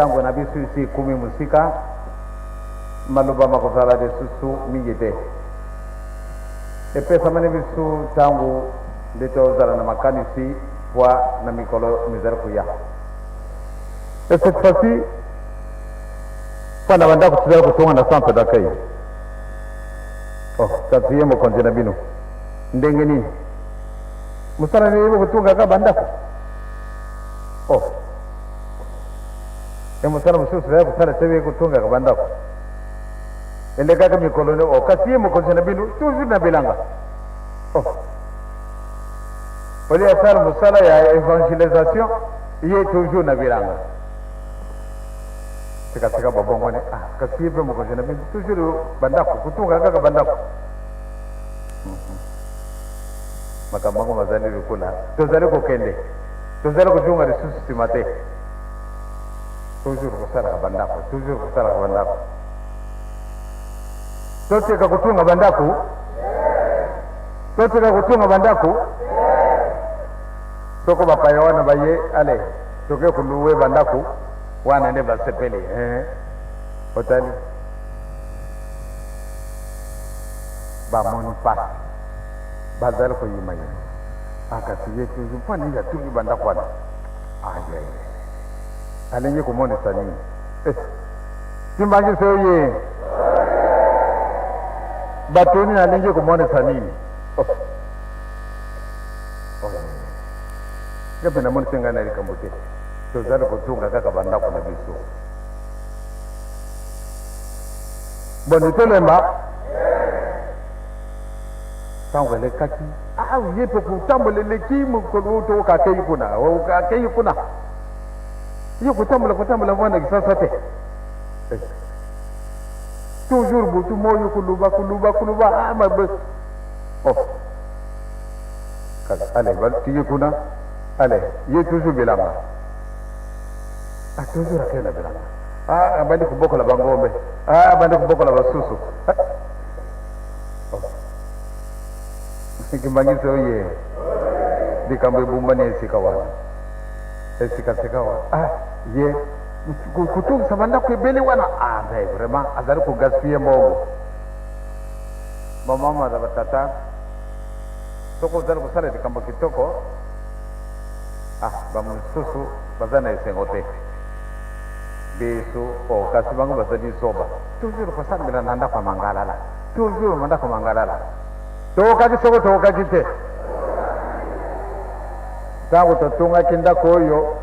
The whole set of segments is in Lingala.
tangu na bisu si kumi musika maluba makosala de susu mingete epesa mane bisu tangu ndito zara na makanisi wa na mikolo mizarkuya cette fois-ci pana banda kutira kutonga na santo da kai tatiye mo konjena binu ndengeni musara ne kutunga ka banda musara mususu ya kusara tewe kutunga ka banda ende kaka mikolo ne kasiye mo konjena binu toujours na belanga oli asar musala ya evangelisation ye toujours na belanga sika babongo ne kasiye pe mo konjena binu toujours banda kutunga ka banda makamango mazali rukula tozali kokende tozali kutunga resusi timate toujours kusala bandako toujours kusala bandako toteka kutunga bandako toteka kutunga bandako toko bapaya wana baye ale toke kuluwe bandako wana ne basepele otali bamoni pas bazal ko yimaye akati yetu zupani ya tungi banda kwana aje alenye ko mone sani timbangi soye batoni alenye ko mone sani gabe na mone senga na rikambote to zalo ko tunga kaka banda ko na biso bonitelemba tango le kaki yepe kutambule leki mkoto ka kai kuna o ka kai kuna yo kutambula mwana kisasa te toujours butu moyo kuluba mabe kaza ale balti kuna ale ye toujours belanga toujours akena belanga abandi kubokola bangombe abandi kubokola basusu kimbangiso ye dikambe bumbani esikawa ye kutunga sabanda kwebele wana vraiment azali ko gaspiller mbongo mama da batata toko zali ko sala dikambo kitoko bamususu bazana esengote beso kasi bango bazali soba toujours ko sala bila nanda kwa mangalala toujours manda kwa mangalala toka kisoko toka kite tangu totunga kinda koyo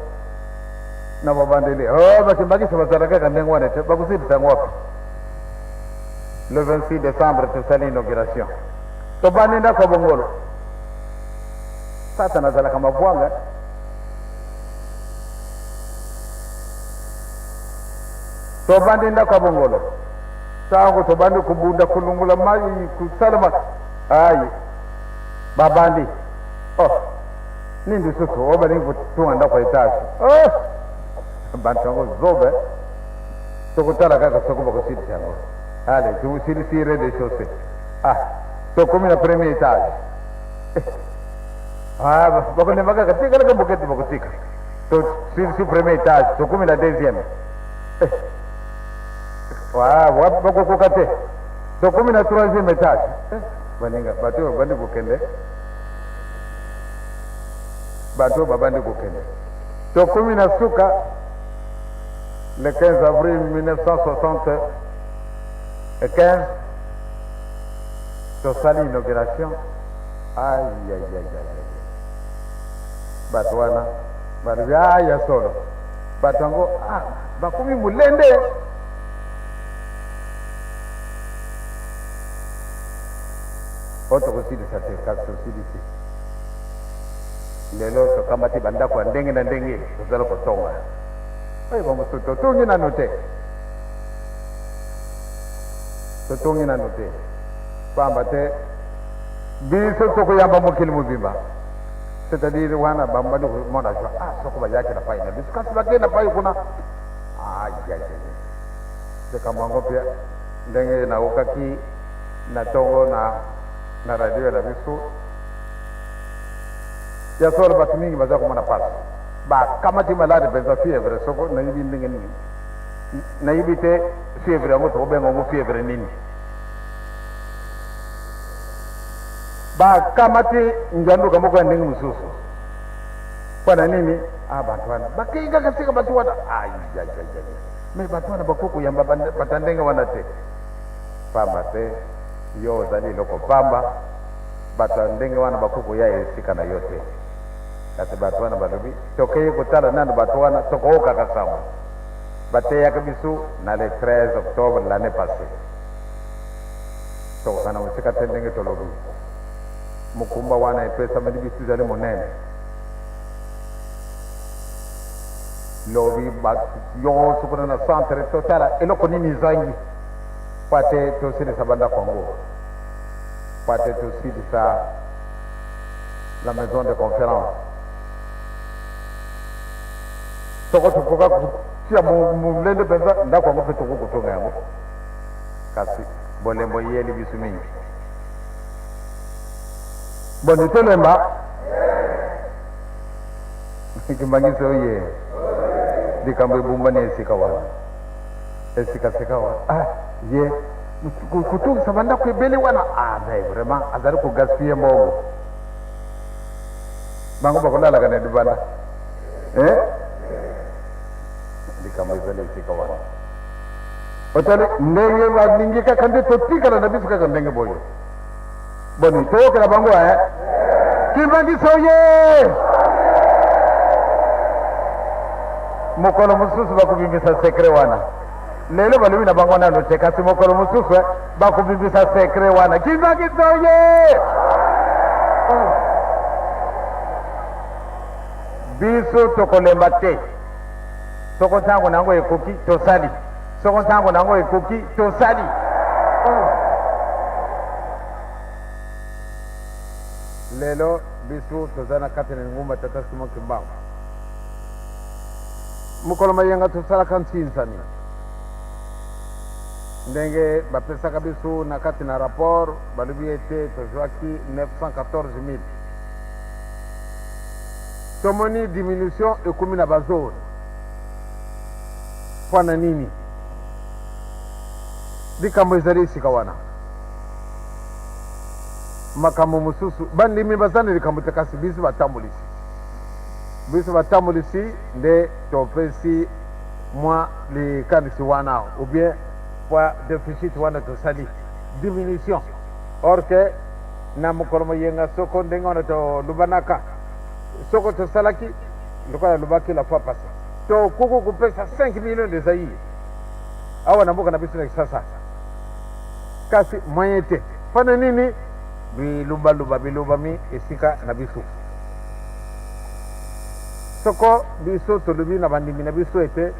na babandele bakimbaki sabazaraka kanengwa nete bakusibisa ngwapi le 26 décembre tusali inauguration to baninda kwa bongolo sasa nazala kama bwanga to baninda kwa bongolo tangu to bandi kubunda kulungula mai kusalama ayi babandi nindi susu oba ningu tuanda kwa itashi bantango zobe tokutala kaka sokuba kusidi chango ale tumusiri sire de chose tokumi na premier etage bakone baka katika laka buketi bakutika to siri premier etage tokumi na deuxième bako kukate tokumi na troisième etage baninga bato bandi bukende bato babandi bukende to kumi na suka le 15 avril 1975 to sali inauguration bato wana bali ya solo batango bakumi mulende oto kusidi sate kaso sidisi lelo to kamati banda kwa ndenge na ndenge tozalo kotonga bamusu totongi na note pamba te biso toko yamba mokili mubimba c'est-à-dire wana bamba do mona jo soko ba yake na pai na biso kasi bake na pai kuna de kamango pia ndenge na ukaki na tongo na radio la biso ya solo batu mingi baza kumana pasi ba kamati malade benza fièvre soko na yibi ndenge nini na yibi te fièvre ngo to bengo ngo fièvre nini ba kamati njando kama kwa ndenge mususu kwa nini abantu wana bakinga katika batu wana ai ja me batu wana bakoko yamba batandenga wana te pamba te yo zali loko pamba batandenga wana bakoko ya esika na yote kati batu wana balubi tokeye kutala nando batu wana tokoka kasama bateya kabisu na le 13 octobre l'année passée tokana usika tendenge tolobi mukumba wana epesa madibisu zali monene lobi ba yo sukuna na centre totala eloko nini zangi pate to sidi sabanda Congo pate to sidi sa la maison de conférence toko tukoka kutia mulende benza ndako ngo feto kutonga yango kasi bolembo yeli bisu mingi boni telemba kimbangiso ye dikambe bumba ni esika wana esika sika wana ye kutu sabanda ko bele wana mais vraiment azari ko gaspiller mbongo bango bakolala kana dubana dikambe bele esika wana otale ndenge ba ningika kande totika na bisu ka ndenge boyo boni toyoka na bango kimbangiso ye mokolo mususu bakubimbisa sekre wana lelo balibi na bango nano te kasi mokolo mususu bakubimbisa sekre wana kimbangisoye biso tokolemba te soko ntango nango ekoki tosali soko ntango nango ekoki tosali lelo biso tozana katene ngumba tata simo kimbango mukolo mayenga tosala kantsinsani ndenge bapesaka biso na kati na rapport balobi ete tozwaki 914 000 tomoni diminution ekomi na bazone mpona nini likambo ezali esika wana makambo mosusu bandimi bazana likambo te kasi biso batambulisi nde topesi mwa likanisi wana ou bien poids déficit wana tosali diminution or que na mokolo moyenga soko ndenge wana tolubanaka soko tosalaki lokola lobaki la fois passée tokuku kupesa 5 millions de zaïre awa na mboka na biso na kisasa kasi moyen te mpona nini bilubaluba bilubami esika na biso soko biso tolobi na bandimi na biso ete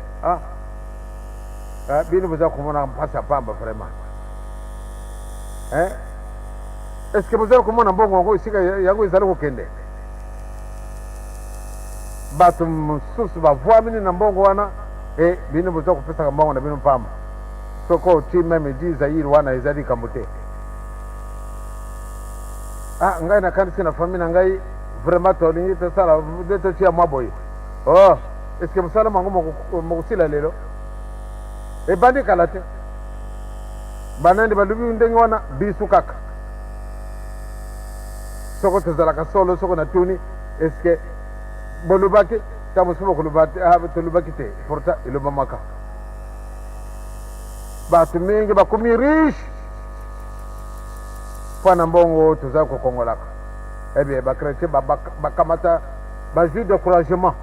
bino boza komona mpasi apamba vraiment est ce que bozali komona mbongo yango esika yango ezali kokende bato mosusu bavwamini na mbongo wana bino boza kopesaka mbongo na bino mpamba soko oti meme di zaire wana ezali likambo te ngai nakanisi na famille na ngai vraiment tolingi tosala nde totia mwa boye est ce que mosala mango mokosila lelo ebandi kala te banandi balubi ndenge wana biso kaka soko tozalaka solo soko na tuni est ce que bolobaki ta mosusu tolobaki te pourtant elobamaka bato mingi bakomi riche mpona mbongo tozali kokongolaka ebie bakretien bakamata bazwi découragement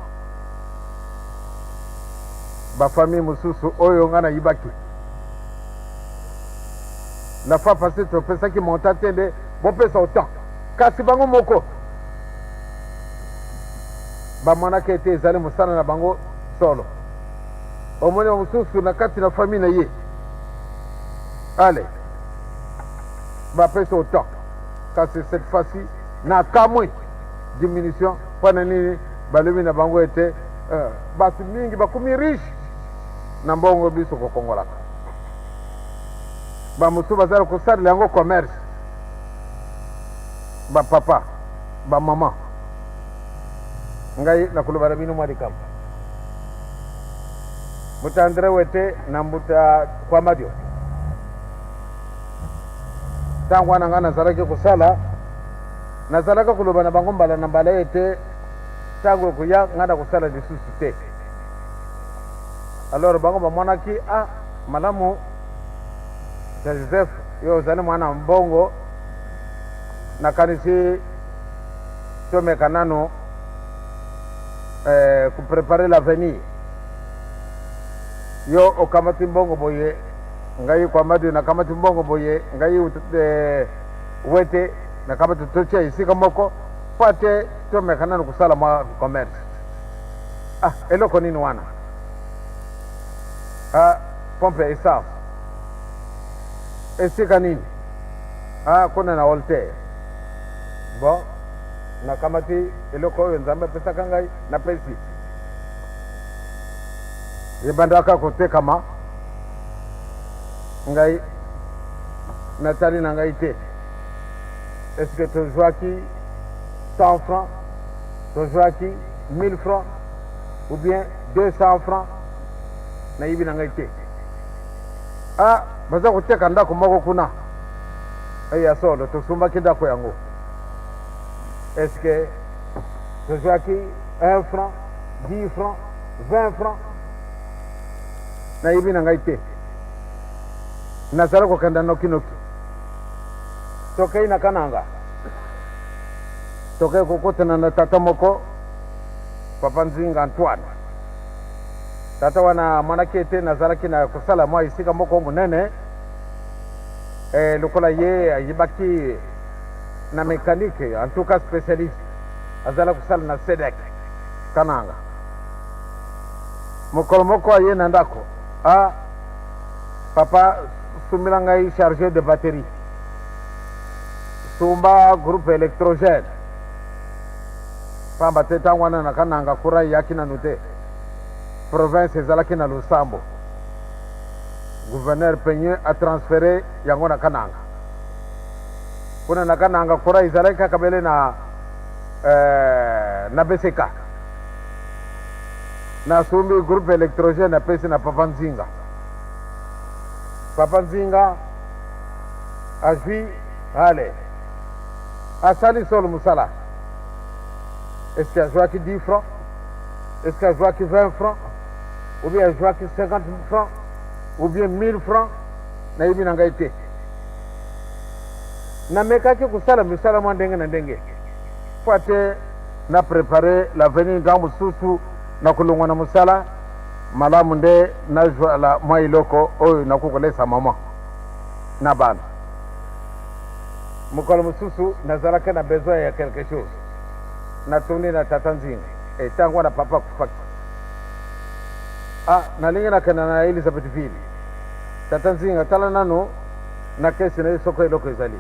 bafamille mosusu oyo nga nayibaki la fois passé topesaki monta te nde bopesa autant kasi bango moko bamonaki ete ezali mosala na bango solo omoni mosusu na kati na famille na ye ale bapesa autant kasi cette fois-ci na kamwe diminution mpona nini balobi na bango ete bato mingi bakomi riche na mbongo biso kokongolaka bamosusu bazali kosalela yango commerce bapapa bamama ngai nakulubara binu mwadi kam mutandre wete na muta kwa madio tangwa na ngana zarake kusala na zaraka kulubana bangombala na mbala ete tango kuya ngana kusala disusu te alors bangomba monaki malamu Joseph yo zali mwana mbongo na kanisi tome kanano préparer l'avenir yo okamati mbongo boye ngai kwa madu na kamati mbongo boye ngai wete na kamati tocha isika moko pate tome kanano kusala mwa commerce eloko nini wana pompe essence esika nini kuna na Voltaire bon na kamati eloko oyo nzambe apesaka ngai na pesi ebandaka kotekama ngai natali na ngai te est-ce que tozwaki 100 francs tozwaki 1000 francs ou bien 200 francs nayibi na ngai te baza koteka ndako moko kuna ya solo tosumbaki ndako yango est-ce que tozwaki 1 franc 10 francs 20 francs nayibi na ngai te nazala kokenda nokinoki tokei na kananga tokei kokotana na tata moko papa Nzinga Antoine tata wana mwanaki ete nazalaki na kosala mwa isika moko munene lokola ye ayibaki na mécanique en tout cas spécialiste azala kosala na SEDEC kananga mokolo moko aye na ndako papa sumila ngai chargé de batterie sumba groupe électrogène pamba te ntango wana na kananga kurai yaki nanu te province ezalaki na Lusambo gouverneur Peigné a transféré yango na kananga kuna na kananga kurai ezalaki kaka bele na BCK na sumbi groupe électrogène apesi na papa Nzinga azwi ale asali solo musala est-ce que azwaki 10 francs est-ce que azwaki 20 francs ou bien azwaki 50 francs ou bien 1000 francs nayibi na ngai te namekaki kusala misala mwa ndenge na ndenge po ate na préparer l'avenir nga mosusu na kulungwa na musala malamu nde nazwala mwa iloko oyo nakukolesa mama na bana mokolo mosusu nazalaki na besoin ya quelque chose natuni na tata Nzinga ntango wana papa kufaki nalingi nakenda na Elizabethville tata Nzinga tala nano na kesi na ye soko eloko ezali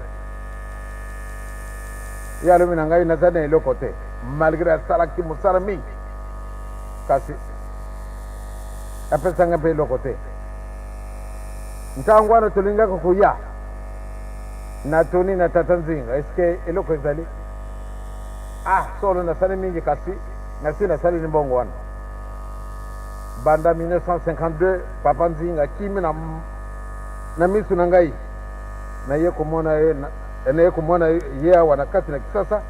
ye alobi na ngai naza na eloko te malgré asalaki mosala mingi kasi apesanga mpe eloko te ntango wana tolingaka koya natuni na tata Nzinga eske eloko ezali solo nasali mingi kasi nasi nasali ni mbongo wana banda 1952 papa Nzinga kimi na misu na ngai naye kumona ye awa na kati na kisasa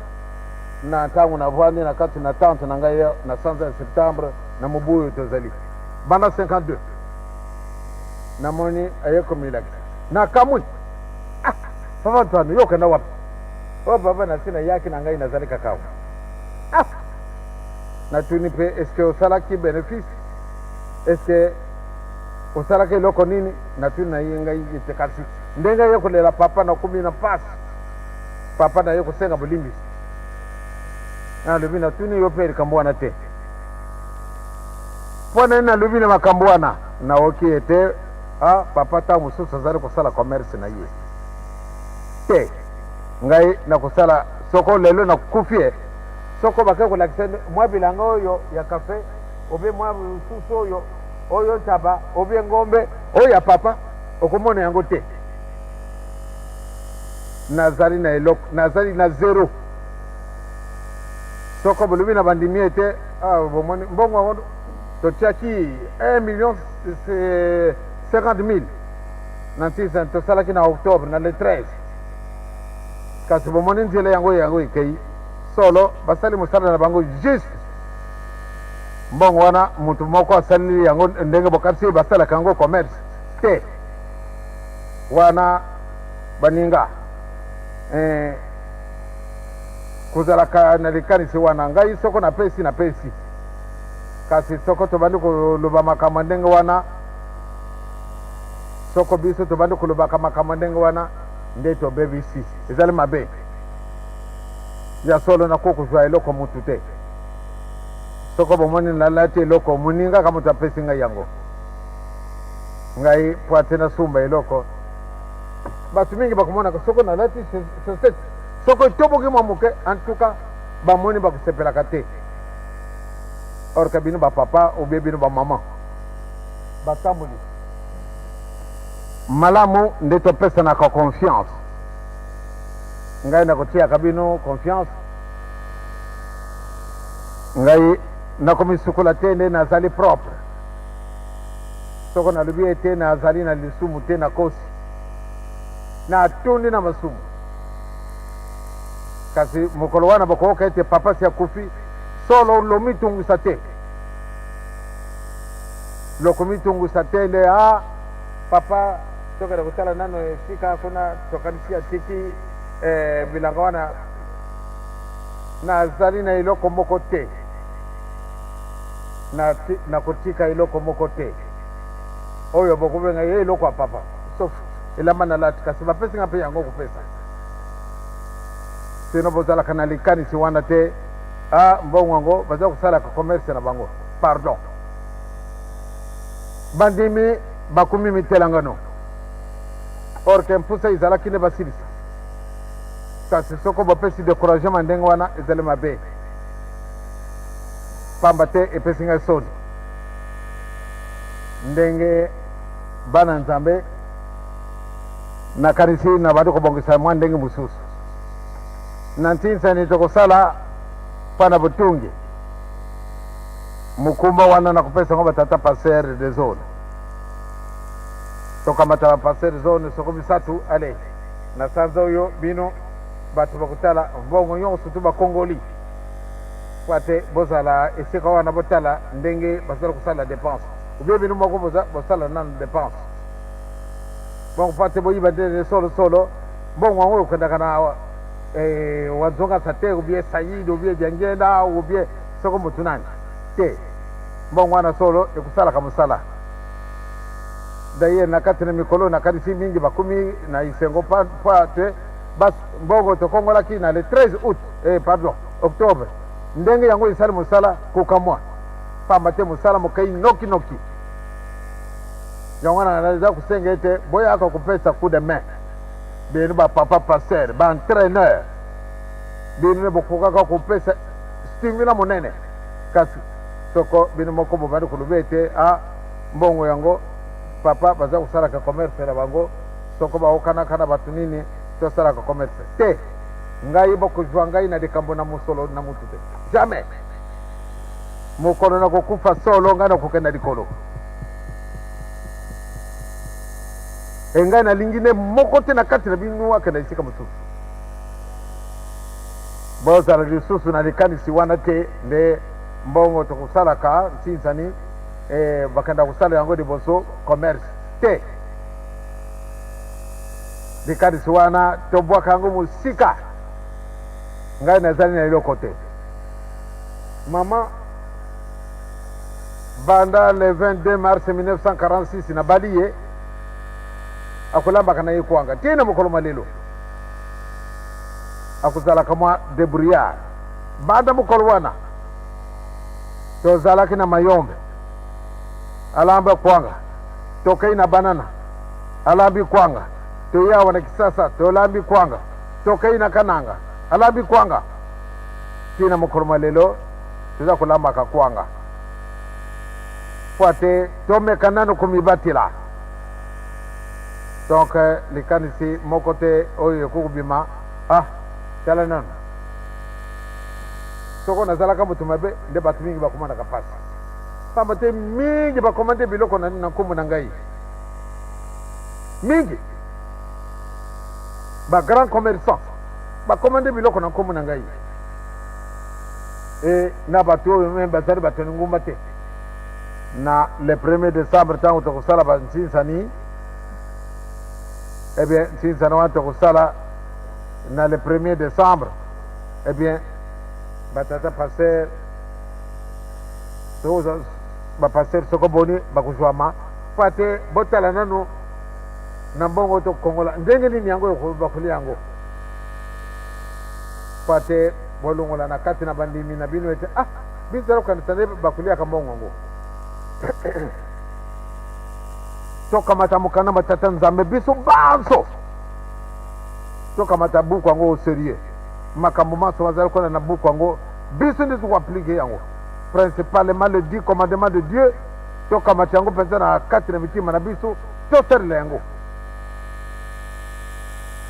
na ntango navwandi na kati na tante na ngai na 5 septembre na mobuyu tozali banda 52 namoni aye komilaki na kamwi papa Ntwanu yokenda wapi papa nasina yaki na ngai nazali kakao natuni mpe eske osalaki bénéfice eske osalaki eloko nini natuni na ye ngai ete kasi ndenge ye kolela papa nakumi na pasi papa na ye kosenga bolimbisi nalobi natuni yo mpe likambo wana te mpo na ye nalobi na makambo wana naoki ete papa ntango mosusu azali kosala commerce na ye te ngai nakosala soko lelo nakufie soko bake kolakisa mwa bilanga oyo ya kafe obe mwa mosusu oyo taba obe ngombe oyo ya papa okomona yango te nazali na eloko nazali na zero soko bulubi na bandimi ete bomoni mbongo wango totiaki 1,50,000 na ntisa tosalaki na octobre na le 13 kasi bomoni nzela yango ekei solo basali mosala na bango juste mbongo wana mutu moko asaleli yango ndenge bokatisi basalaka yango commerce te wana baninga kuzalaka na likanisi wana ngai soko napesi kasi soko tobandi koloba makambo ndenge wana soko biso tobandi kolobaka makambo ndenge wana nde tobebisi ezali mabe ya solo nakokozwa eloko mutu te soko bomoni nalati eloko moninga ka moto apesi ngai yango ngai po ate nasumba eloko bato mingi bakomonaka soko nalati chaussette soko etoboki mwa moke antuka bamoni bakosepelaka te orka bino bapapa obie bino bamama batamboli malamu nde topesanaka confiance ngai nakotiaka bino confiance ngai nakomisukola te nde nazali propre soko nalobi ete nazali na lisumu te nakosi natundi na masumu kasi mokolo wana bakoyoka ete papa si akufi solo lomitungwisa te lokomitungwisa te nde papa tokenda kotala nano esika kuna tokanisi atiki bilanga wana nazali na eloko moko te nakotika eloko moko te oyo bokobenga ye eloko ya papa sauf elamba na lati kasi bapesi nga mpe yango kopesa sino bozalaka na likanisi wana te mbongo yango baza kosalaka commerce na bango pardon bandimi bakumi mitelangano or ke mpusa ezalaki nde basilisa kasi soko bapesi découragement ndenge wana ezali mabe pamba te epesi ngai soni ndenge bana nzambe nakanisi na bandi kobongisa mwa ndenge mosusu na ntinsani tokosala pana butungi mukumba wana nakopesa ngo batata passer de zone tokamata bapasser zone soko bisatu ale na sanza oyo bino bato bakotala mbongo nyonso tu bakongoli kwate bozala esika wana botala ndenge basala kosala dépense ubie bino moko bosala nano dépense bongo pate boyiba ndenge solo mbongo wango okendaka na wazonga sate ubie sayid ubie jangenda ubie soko motu nani te mbongo wana solo ekosalaka mosala daye na kati na mikolo na kanisi mingi bakumi na isengo pate bas mbongo tokongolaki na le 13 août octobre ndenge yango esali mosala kokamwa pamba te mosala mokai noki yango wana naza kosenga ete boyaka kopesa coup de main bino bapapa passer baentraîneur bino ne bokokaka kopesa stimula monene kasi soko bino moko bobandi koloba ete mbongo yango papa baza kosalaka commerce na bango soko baokanaka na bato nini tosalaka commerce te ngai bokozwa ngai na likambo na mosolo na mutu te jamais mokolo na kokufa solo ngai na kokenda likolo engai nalingi nde moko te na kati na bino akenda esika mosusu bozala lisusu na likanisi wana te nde mbongo tokosalaka ntinsani bakenda kosala yango liboso commerce te likanisi wana tobwaka yango mosika ngai nazali na eloko te mama banda le 22 mars 1946 na bali ye akolambaka na ye kwanga tina mokolo malelo akozalaka mwa débrouillard banda mokolo wana tozalaki na mayombe alamba kwanga tokei na banana alambi kwanga toyawa na kisasa tolambi kwanga tokei na kananga alambi kwanga tina mokolo malelo toza kolambaka kwanga po ate tomeka nano komibatila donc likanisi moko te oyo ekokobima tala nano soko nazalaka moto mabe nde bato mingi bakomandaka pasi pamba te mingi bakomande biloko na nkombo na ngai mingi bagrand commerçant bakomande biloko na nkombo na ngai e na bato oyo me bazali bato ngumba te na le 1er décembre ntango tokosala bansinsani eh bien nsinsani wana tokosala na le 1er décembre eh bien batata paster bapaster soko boni bakozwama pa te botala nano na mbongo tokongola ndenge nini yango bakolia yango pa te bolongola na kati na bandimi na bino ete biso tala kokanisa nde bakoliaka mbongo yango tokamata mokanda matata nzambe biso banso tokamata buku yango au sérieux makambo maso bazali kona na buku yango biso nde tokoaplike yango principalement le 10 commandement de Dieu tokamata yango mpenza na kati na mitima na biso tosalela yango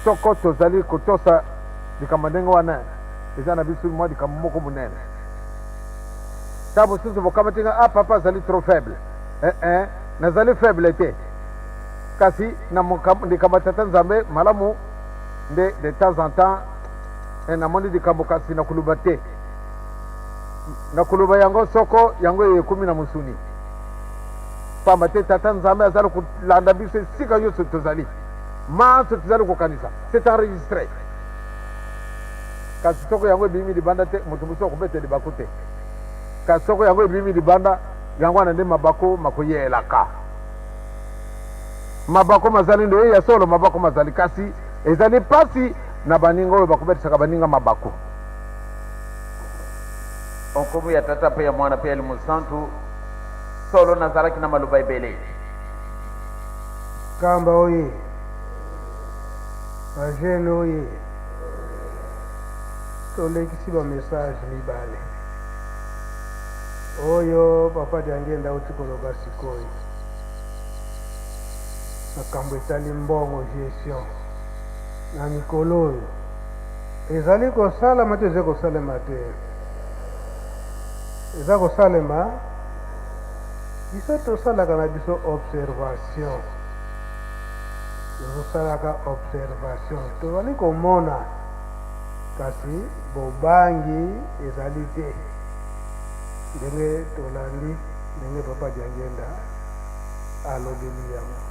soko tozali kotosa likambo ndenge wana eza na biso mwa likambo moko monene ta mosusu bokamatinga papa azali trop faible nazali faible te kasi na likambo tata nzambe malamu nde de temps en temps namoni likambo kasi na kuluba te na kuluba yango soko yango ekumi na mosuni pamba te tata nzambe azali kolanda biso esika nyonso tozali manso tozali kokanisa c'est enregistré kasi soko yango ebimi libanda te moto mosusu akobeta libako te kasi soko yango ebimi libanda yango wana nde mabako makoyelaka mabako mazali ndo ya solo mabako mazali kasi ezali pasi na baninga oyo bakobetisaka baninga mabako onkomu ya tata pe ya mwana pe ya limusantu solo nazalaki na maloba ebele kamba oye bajene oye tolekisi bamessage mibale oyo papa diangenda uti koloba sikoyo makambo etali mbongo gestion na mikolo oyo ezali kosalema te eza kosalema te eza kosalema biso tosalaka na biso observation tozosalaka observation tozali komona kasi bobangi ezali te ndenge tolandi ndenge papa diangenda alobeli yango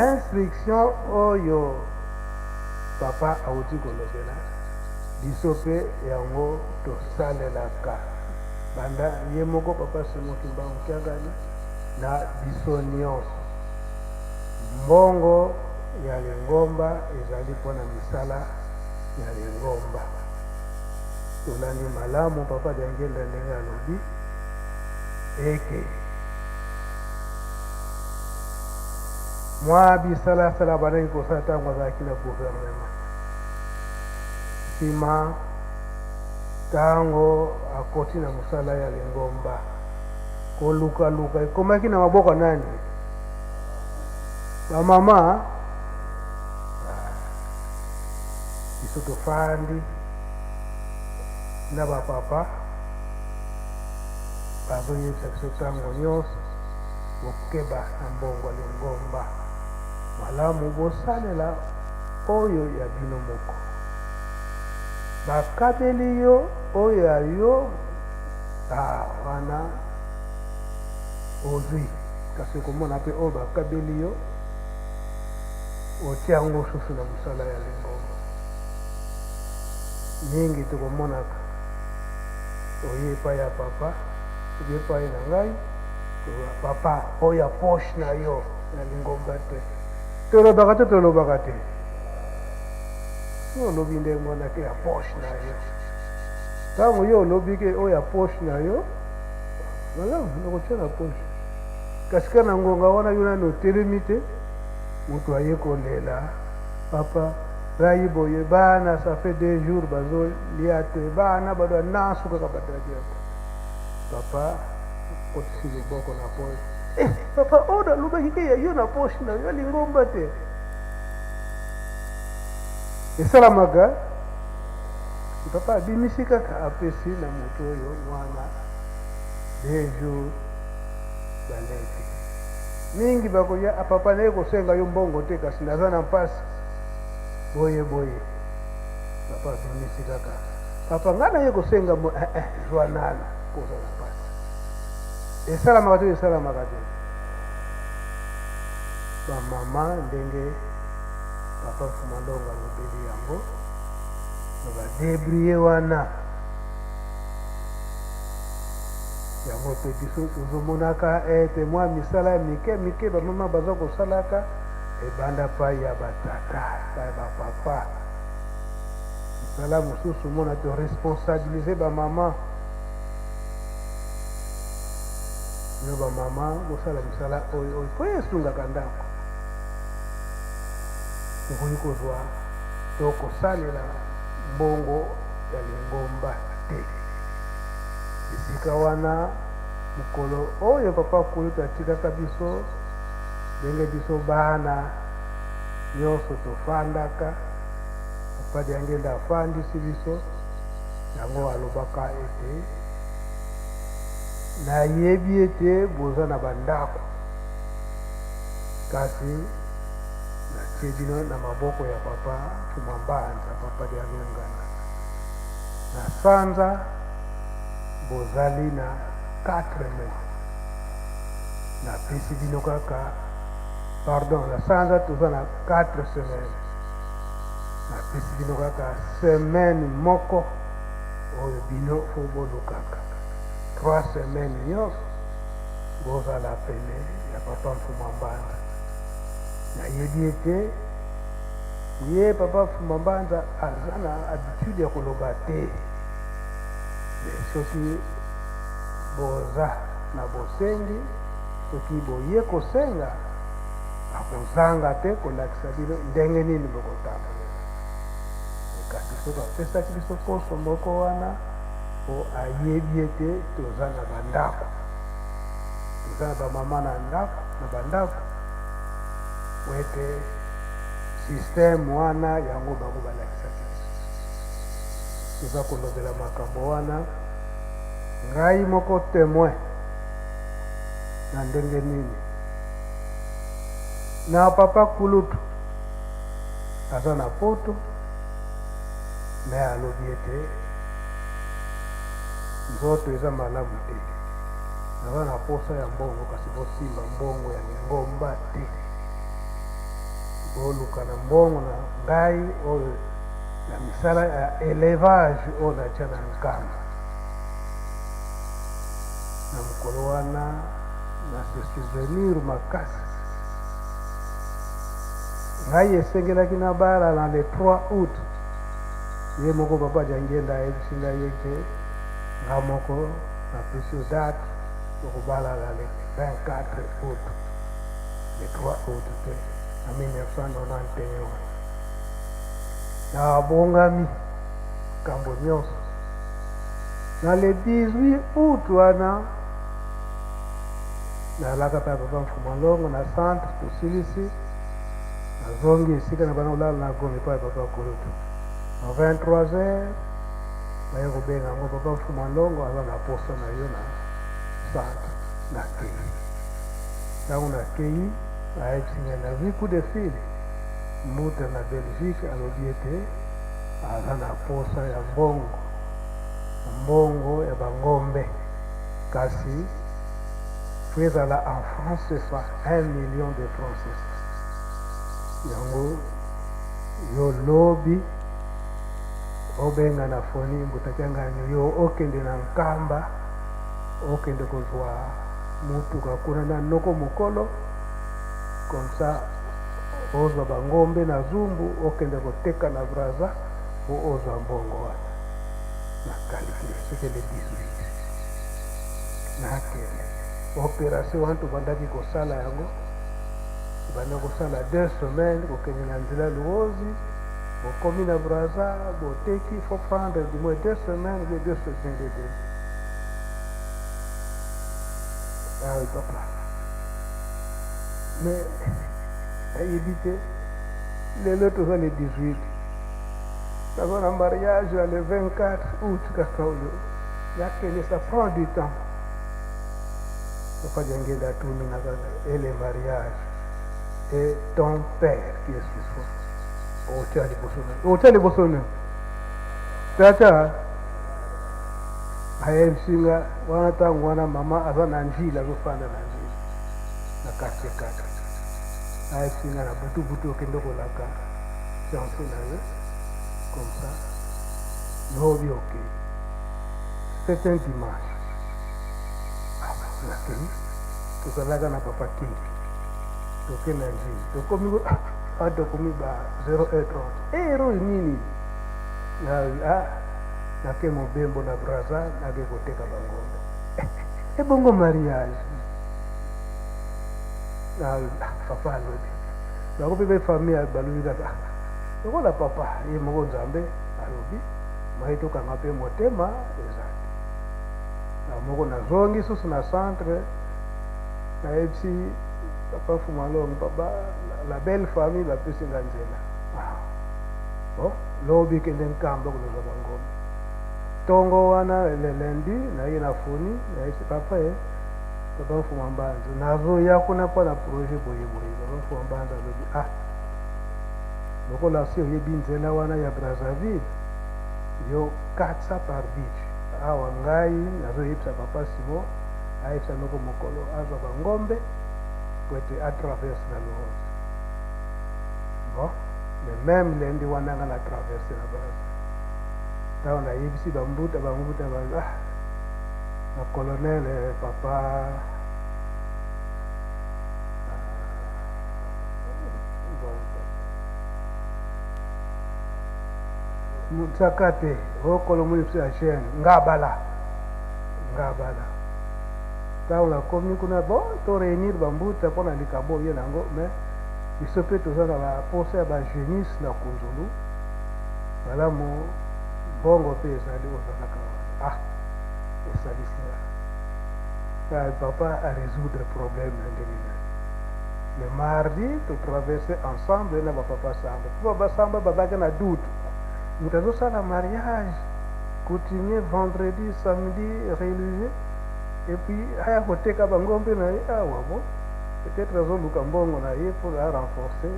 instruction oyo papa auti kolobela biso mpe yango tosalelaka banda ye moko papa simoki mbango kiagani na biso nyonso mbongo ya lingomba ezali mpona misala ya lingomba tolandi malamu papa diangenda ndenge alobi eke mwa bisalasala bandaki kosala ntango azalaki na gouvernement nsima ntango akoti na mosala ya lingomba kolukaluka ekomaki na maboko nani bamama biso tofandi na bapapa bazoyebisa biso ntango nyonso bokeba na mbongo lingomba malamu bosalela oyo ya bino moko bakabeli yo oyo ya yo wana ozwi kasi komona mpe oyo bakabeli yo otia yango susu na mosala ya lingomba mingi tokomonaka oye epai ya papa oye epai na ngai papa oyo ya poshe na yo ya lingomba te tolobaka te tolobaka te olobi ndenge wana ke ya poshe na yo ntango yo olobi ke oyo ya poshe na yo malamu nakotia na poshe kasi ka na ngonga wana yo nani otelemi te moto aye kolela papa ngai boye bana ça fait 2 jours bazolia te bana bado nasu kaka badaki yako papa otisi loboko na poshe papa oyo nalobaki ke ya yo na poshe na yo lingomba te esalamaka papa abimisi kaka apesi na moto oyo mwana 2 jours balete mingi bakoya papa naye kosenga yo mbongo te kasi naza na mpasi boye papa abimisi kaka papa nga naye kosenga zwa nana koza na mpasi esalamaka te esalamaka te bamama ndenge papa Mfumandongo alobeli yango badebrie wana yango mpe biso tozomonaka ete mwa misala mike bamama baza kosalaka ebanda pai ya batata pai bapapa misala mosusu mona toresponsabilize bamama yo bamama bosala misala oyo mpo esungaka ndako okoki kozwa to kosalela mbongo ya lingomba te esika wana mokolo oyo papa kulutu atikaka biso ndenge biso bana nyonso tofandaka papa diangenda afandisi biso yango alobaka ete nayebi ete boza na bandako kasi natie bino na maboko ya papa Mfumambanza papa diangengana na sanza bozali na 4 mois napesi bino kaka pardon na sanza toza na 4 semaines napesi bino kaka semaine moko oyo bino fo bolukaka 3 semaines nyonso bozala pene ya papa Mfumambanza nayebi ete ye papa Mfumambanza aza na habitude ya koloba te soki boza na bosengi soki boye kosenga akozanga te kolakisa bino ndenge nini bokotambola kasi soki apesaki biso poso moko wana po ayebi ete toza na bandako toza na bamama na bandako po ete systeme wana yango bango balakisaki toza kolobela makambo wana ngai moko témoin na ndenge nini na papa Kulutu aza na poto me alobi ete nzoto eza malamu te naza na posa ya mbongo kasi bosimba mbongo ya lingomba te boluka na mbongo na ngai oyo na misala ya élevage oyo natya na nkamba na mokolo wana na se souvenir makasi ngai esengelaki na bala na le 3 août ye moko papa diangenda ayebisi ngai ete nga moko napesi date okobalala le 24 août le 3 août te na 1991 nabongami kambo nyonso na le 18 août wana nalaka mpe papa Mfumandongo na centre tosilisi nazongi esika na bana kolala na gombe mpo ya papa Kulutu na 23h baye kobenga yango papa Mfumandongo aza na posa na yo na centre nakei ntango nakei ayebisi na vi coup de fil muta na Belgique alobi ete aza na posa ya mbongo ya bangombe kasi po ezala en France CFA 1 million de francs CFA yango yo lobi obenga na foni mbutakiangani yo okende na nkamba okende kozwa mutuka kuna na noko mokolo comme ça ozwa bangombe na zumbu okende koteka na braza po ozwa mbongo wana na calcule seke le 18 nakende opération wana tobandaki kosala yango banda kosala 2 semaines kokende na nzela luozi bokomi na braza boteki faut prendre du moins 2 semaines ou 2 semaines de deux ah oui papa mais ayebi te lelo toza le 18 Dans un mariage le 24 août, ça prend du temps. Et les mariages. Et ton père qui est sous hôtel de Bossonne. Tata, ayemsinga wana mama aza na njila azofanda na njila na quartier 4 ayemsinga na butu okende kolaka fiancé na ye comme ça lobi ok c'est un dimanche nakei tozalaka na papa kingi tokende na njila tokomi tokomi ba 0h30 ero nini nake mobembo na braza nake koteka bangombe ebongo mariage papa alobi bakopi befamille balobi kaka lokola papa ye moko nzambe alobi mai tokanga mpe motema ezali na moko nazongi susu na centre nayebisi papa fumalongo papa la belle famille bapesinga nzela bon lobi kende nkamba kolozwa bangombe tongo wana le lundi naye na foni nayebisi papa ye papa mfuma mbanza nazoya kuna mpona projet boyeboye papa mfuma mbanza alobi lokola si oyebi nzela wana ya Brazzaville yo 400 par beach awa ngai nazoyebisa papa Simon ayebisa noko mokolo azwa bangombe po ete atraverse na Louronce bon mais même lundi wana nga na traverse na Brazza ntango nayebisi bambuta na colonel papa mutsaka te okolo muli biso ya chaine ngabala ntango nakomi kuna bon toréunir bambuta mpo na likambo oye nango mais biso mpe toza na baposa ya bajeunisse na kunzulu malamu bongo mpe ezali ozalaka wana esalisinga papa a résoudre problème na ndenge nani le mardi totraverse ensemble na bapapa samba po basamba babaki na doute moto azosala mariage continuer vendredi samedi religieux et puis aya koteka bango mpe na ye awa bon peut-être azoluka mbongo na ye pour renforcer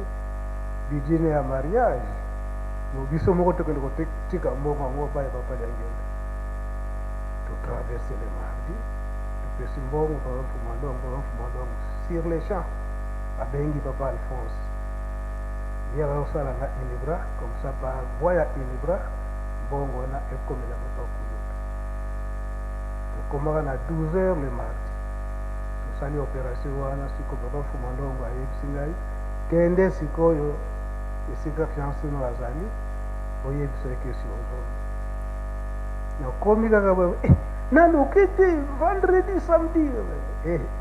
budget ya mariage biso moko tokende kotika mbongo yango baya papa liangenda totraverse le mardi topesi mbongo papa mfumalongo sur les champs abengi papa Alphonse ye azosala na inibra comme ça par voie ya inibra mbongo wana ekomela papa kuluka tokomaka na 12h le mardi tosali opération wana siko papa mfumalongo ayebisi ngai kende sikoyo esika fiancé no azali oyebisa ekesi ozongi nakomi kaka naluki te vendredi samedi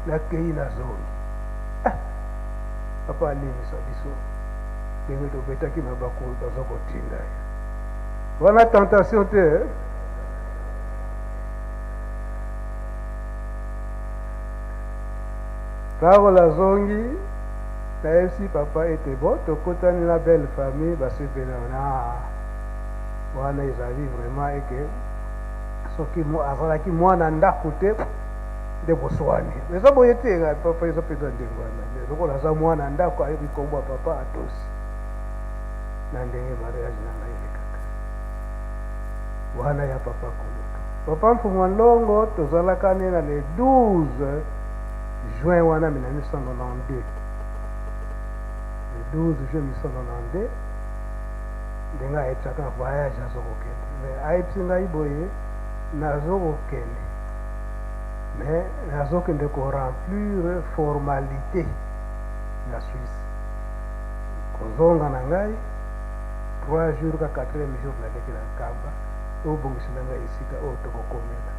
nakei nazongi papa alimisa biso ndenge tobetaki mabakulu baza kotinda ye wana tentation te ntango nazongi nayebisi papa ete bon tokutani na belle famille basepeli wana ezali vraiment eke soki azalaki mwana ndako te nde boswani eza boye te papa eza mpenza ndenge wana lokola aza mwana ndako ayebi kombo ya papa atosi na ndenge mariage na ngai elekaka wana ya papa kuluka papa mfuma longo tozalaka ne na le 12 juin wana 1992 le 12 juin 1992 ndenge ayebisaka voyage azokokende mais ayebisi ngai boye nazokokende mais nazokende koremplir formalité na Suisse kozonga na ngai 3 jours ka 4e jour naleki na nkamba obongisela ngai esika oyo tokokomela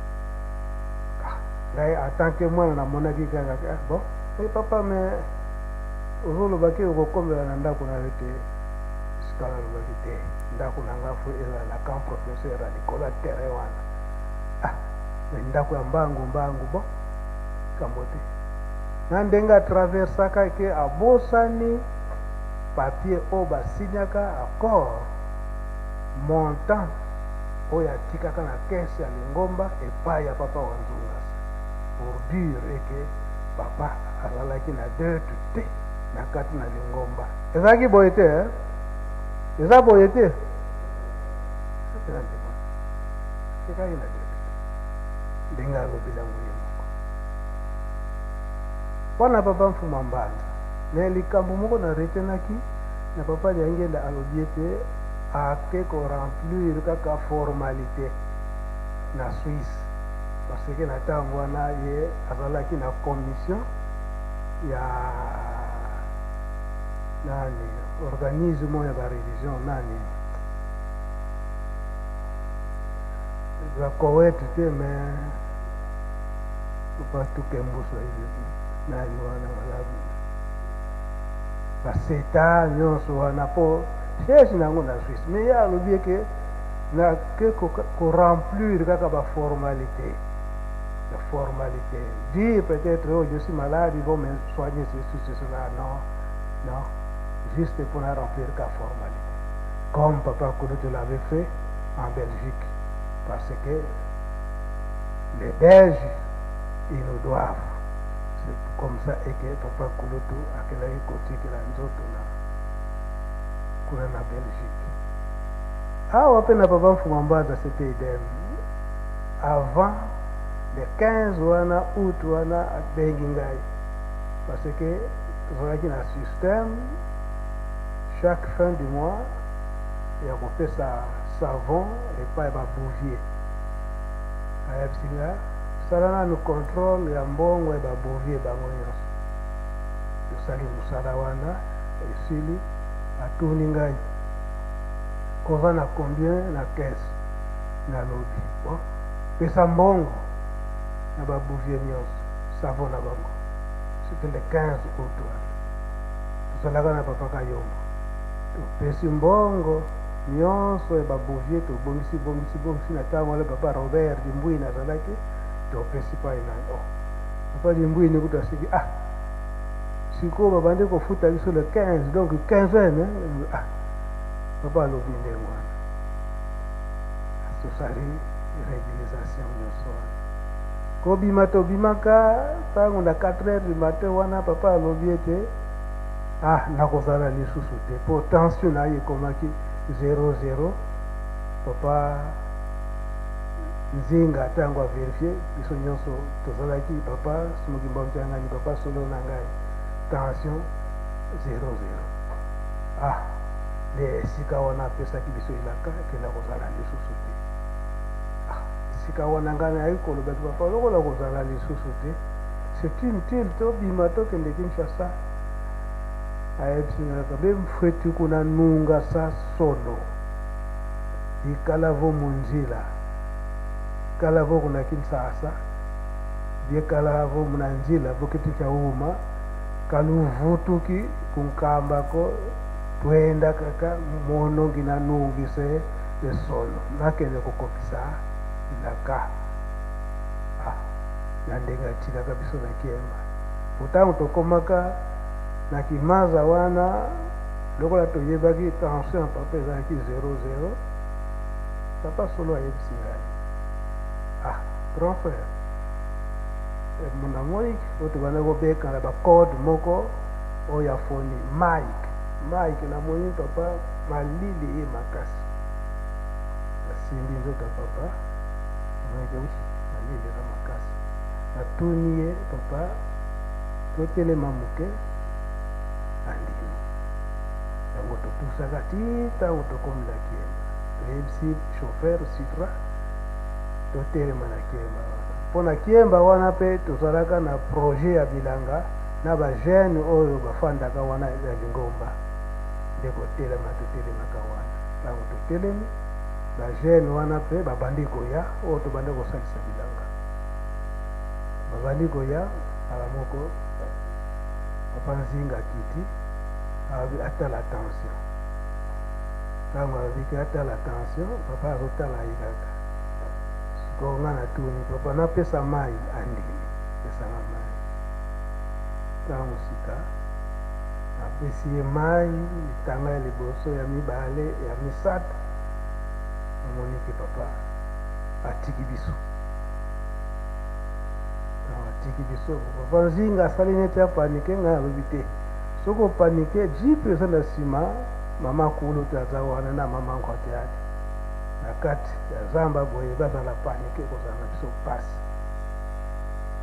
ngai atanke mwana namonaki kaka bon papa mais ozolobaki okokomela na ndako na yo te esika nalobaki te ndako na nga fo ezala na camp professeur ya likolo ya terrain wana ndako ya mbangu bon kambo te na ndenge atraversaka ke abosani papier oyo basinyaka accord montant oyo atikaka na kese ya lingomba epai ya papa wa nzunga pour dire eke papa azalaki na deute te na kati na lingomba. Ezalaki boye te eza boye te ekaki na deute ndenge alobilango ye moko wana papa Mfuma Mbanza me likambo moko na retenaki na papa Liangenda alobi ete ake koremplir kaka formalité na Suisse parce que na ntango wana ye azalaki na commission ya nani organisme ya bareligion nani bakowete te me upatukembuso hivi nani wana malabu baseta nyonso wana po siège nango na Suisse mais ye alobi eke na ke koremplir kaka baformalité la formalité dire peut-être oh je suis malade ils vont me soigner ceci cela non juste pour remplir la formalité comme papa Kouloutou l'avait fait en Belgique parce que les Belges ils nous doivent. C'est comme ça et que papa Kouloutou akelaki kotikela nzoto na kuna na Belgique. Awa pe na papa Mfuma Mbanza c'était idem. Avant le 15 wana août wana abengi ngai parce que tozalaki na système chaque fin du mois ya kopesa savon epai babouvier ayebisi nga sala nanu contrôle ya mbongo ya babouvier bango nyonso tosali mosala wana esili atuni ngai kova na combien na caisse nalobi bon pesa mbongo na babouvier nyonso savon na bango c'était le 15 août wana tozalaka na papa Kayombo topesi mbongo nyonso ya babouvier tobongisi na ntango wana papa Robert Dimbwini azalaki topesi pai na papa Dimbwini kuta siki sikoyo babandi kofuta biso le 15 donc 15 papa alobi ndenge wana tosali réalisation nyonso wana kobima tobimaka ntango na 4 heures du matin wana papa alobi ete nakozala lisusu te po tension na ye ekomaki 00 papa Nzinga ntango averifie biso nyonso tozalaki papa Simukimba Mtiangani papa Solo na ngai tension 00 le esika wana apesaki biso elaka ekenda kozala lisusu te esika wana ngai nayi koloba ti papa lokola kozala lisusu te c'est inutile tobima tokende Kinshasa ayebisingaka be mfwetu kuna nunga sa solo ikala vo munzila kala vo kuna Kinshasa bie kala vo muna nzila vo kitu cha uma kaluvutuki kunkambako twenda kaka mono gina nungise de solo nakende kokokisa ilaka nandenga tika kabiso na kiemba utango tokomaka na kimaza wana lokola toyebaki tension papa ezalaki 00 papa Solo ayebisi ngai grand frère monamoni oyo bana kobekana bacode moko oyo afoni mike namoni papa malili ye makasi asimbi nzoto ya papa moyekeusi malili eza makasi natuni ye papa totelema moke andimi yango totusaka ti ntango tokomela kiemba toyebisi chauffeur Citra totelema na kiemba wana mpo na kiemba wana mpe tozalaka na projet ya bilanga na bajeune oyo bafandaka wana ya lingomba nde totelemaka wana ntango totelemi bajeune wana mpe babandi koya oyo tobandi kosalisa bilanga babandi koya ala moko papa Nzinga kiti atala tension ntango alobiki atala tension papa azotala ye kaka sikoyo nga natuni papa napesa mai andimi pesanga mai ntango sika apesi ye mai litanga ya liboso ya mibale ya misato tomoni ke papa atiki biso atiki biso papa nzinga asali neti apanike ngai alobi te soki opanike jipe eza na nsima mama kulu te aza wana na mama nkwa te ali na kati ya zamba boye bazala panike kozala na biso mpasi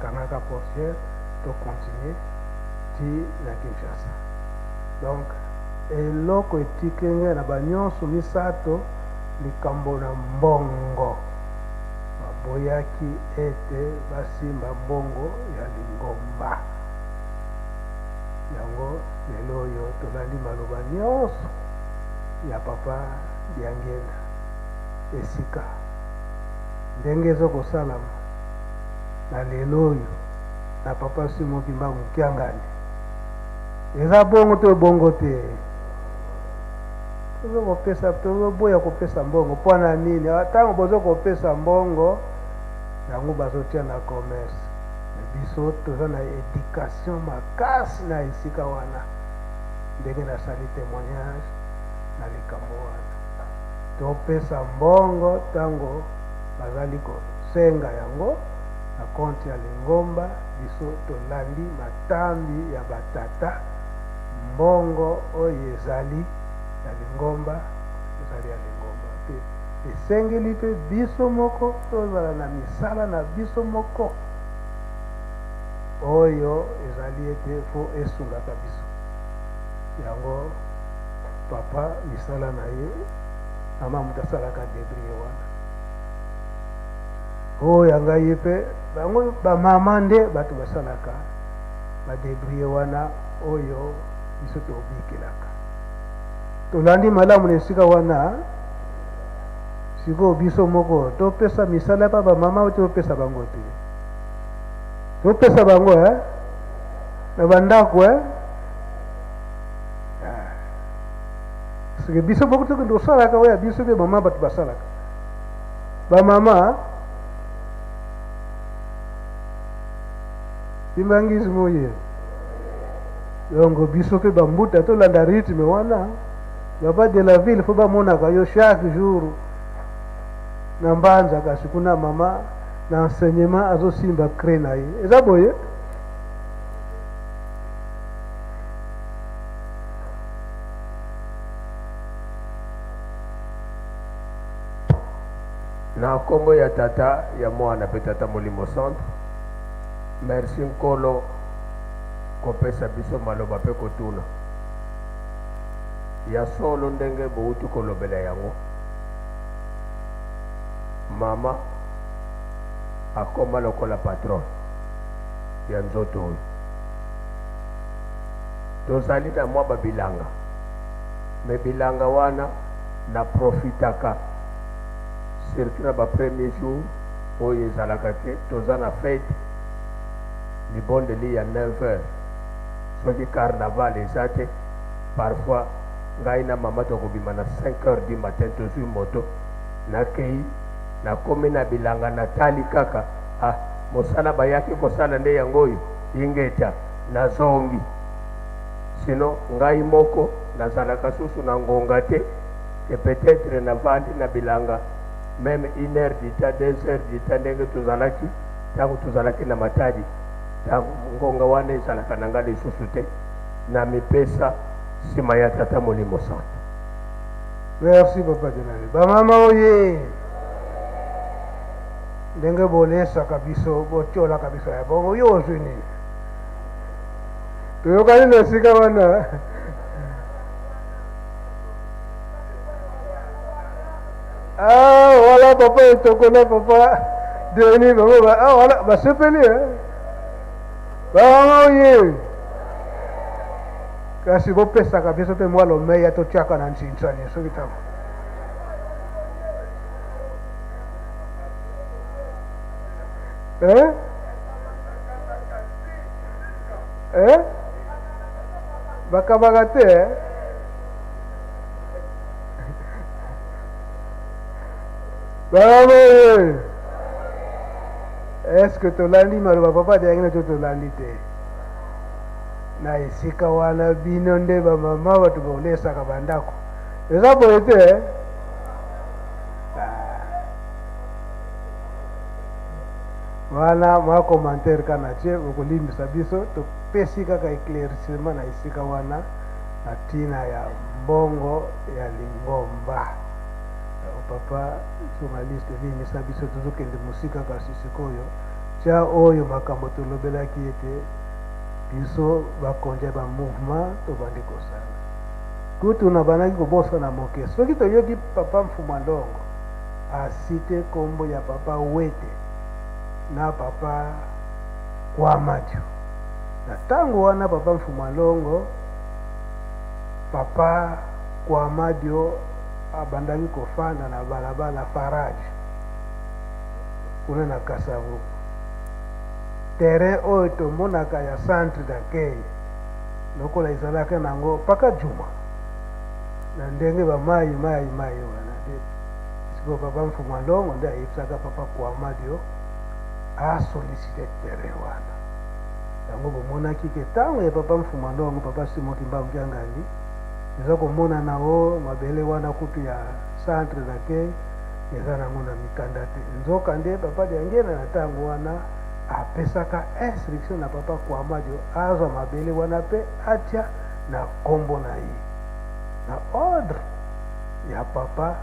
kangaka portiere tocontinue ti na Kinshasa. Donc eloko etikenge na banyonso misato likambo na mbongo baboyaki ete basimba mbongo ya Lingomba. Yango lelo oyo tolandi maloba nyonso ya papa Diangenda esika ndenge ezokosalama na lelo oyo na papa Simoki Mbangu Kiangani eza bongo to bongo te tozokopesa tozoboya kopesa mbongo mpo na nini ntango bozokopesa mbongo yango bazotia na commerce biso toza na éducation makasi na esika wana ndenge nasali témoignage na likambo wana topesa mbongo ntango bazali kosenga yango na konti ya Lingomba biso tolandi matambi ya batata mbongo oyo ezali ya Lingomba ezali ya Lingomba pe esengeli mpe biso moko tozala na misala na biso moko oyo ezali ete fo esungaka biso yango papa misala na ye mama moto asalaka debrie wana oyo ngai ye mpe bango bamama nde bato basalaka badebrie wana oyo biso tobikelaka tolandi malamu na esika wana sikoyo biso moko topesa misala pa bamama topesa bango te topesa bango na bandako sike biso moko toke tosalaka oyo biso mpe mama bato basalaka bamama imbangisi moye donc biso mpe bambuta tolanda rythme wana baba de la ville fo bamonaka yo chaque jour na mbanza kasi kuna mama na enseignement azosimba cre na ye eza boye na kombo ya tata ya mwana pe tata Molimo Centre merci nkolo kopesa biso maloba pe kotuna ya solo ndenge bouti kolobela yango mama akoma lokola patron ya nzoto oyo tozali na mwa babilanga me bilanga wana na profitaka surtout na bapremier jour oyo ezalaka ke toza na fete libondeli ya 9h soki carnaval eza te parfois ngai na mama tokobima na 5h du matin tozwi moto nakei nakomi na bilanga natali kaka mosala bayaki kosala nde yango oyo ingeta nazongi sino ngai moko nazalaka susu na ngonga te ke peut-être navandi na bilanga même 1h du temps 2h du temps ndenge tozalaki ntango tozalaki na matadi ntango ngonga wana ezalaka na ngai lisusu te na mipesa nsima ya tata Molimo Centre. Merci papa Denali bamama oye ndenge bolesaka biso botiolaka biso ya bongo yo ozwi nini toyokani na esika wana wala papa etokona papa deni bango wala basepeli bamama oye kasi bopesaka biso mpe mwa lomeya totiaka na ntsintsani soki ntango bakabaka te bamama est-ce que tolandi maloba papa deyangina to tolandi te na esika wana bino nde bamama bato bolesaka bandako eza boye te wana mwa commentaire kana che okulimbisa biso topesi kaka éclaircissement na esika wana na ntina ya mbongo ya Lingomba. Papa journaliste limbisa biso tozokende mosika kasi sikoyo tia oyo makambo tolobelaki ete biso bakonja ba mouvement tobandi kosala kutu na banaki kobosana moke soki toyoki papa Mfuma Ndongo asite kombo ya papa Wete na papa Kwamadio na tango wana papa Mfuma Ndongo papa Kwamadio abandaki kofanda na balabala Faraji kuna na Kasavu terrain oyo tomonaka ya centre d'accueil lokola ezalaka nango mpaka juma na ndenge bamayi wana siko papa Mfuma Ndongo nde ayebisaka papa Kwamadio asolicite terrain wana yango bomonaki ke ntango ya papa Mfuma Ndongo papa Simon Kimbangu Kiangali eza komona nao mabele wana kutu ya centre d'accueil eza nango na mikanda te nzoka nde papa Diangena na ntango wana apesaka instruction na papa Kwamadio azwa mabele wana pe atia na kombo na ye na ordre ya papa